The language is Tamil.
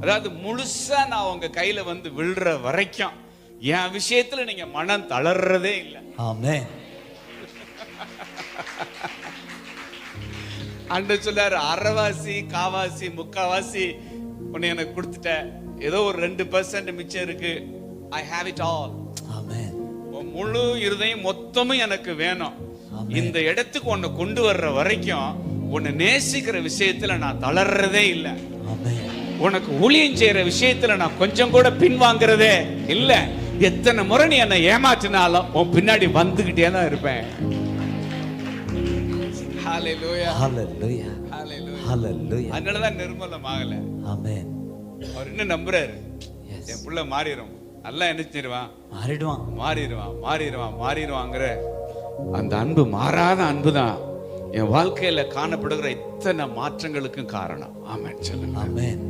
அதாவது முழுசா நான் உங்க கையில வந்து விழுற வரைக்கும் என் விஷயத்துல நீங்க மனம் தளர்றதே இல்லை. ஆமென். ஆண்டவர் சொல்லாரு, அரைவாசி காவாசி முக்காவாசி உன்னை எனக்கு கொடுத்துட்ட, ஏதோ ஒரு 2% மிச்சம் இருக்கு. I have it all. Amen. முழு இருதயம் மொத்தமும் எனக்கு வேணும். இந்த இடத்துக்கு உன்னை கொண்டு வர்ற வரைக்கும் உன்னை நேசிக்கிற விஷயத்துல நான் தளர்றதே இல்லை. உனக்கு ஊழியம் செய்யற விஷயத்துல நான் கொஞ்சம் கூட பின்வாங்கிறதே இல்ல. எத்தனை முறை நீ என்னை ஏமாற்றினாலும் உன் பின்னாடி வந்துகிட்டே தான் இருப்பேன். ஹalleluya ஹalleluya ஹalleluya. அதனாலதான் நிர்மூலமாகல. ஆமென். அவர் இன்னும் நம்புறாரு, என் புள்ள மாறிடும், நல்லா என்ன செஞ்சிருவான், மாறிடுவான் மாறிடுவான் மாறிடுவான் மாறிடுவாங்கிற அந்த அன்பு, மாறாத அன்பு தான் என் வாழ்க்கையில காணப்படுகிற இத்தனை மாற்றங்களுக்கும் காரணம். ஆமென் சொல்லுங்க. ஆமென்.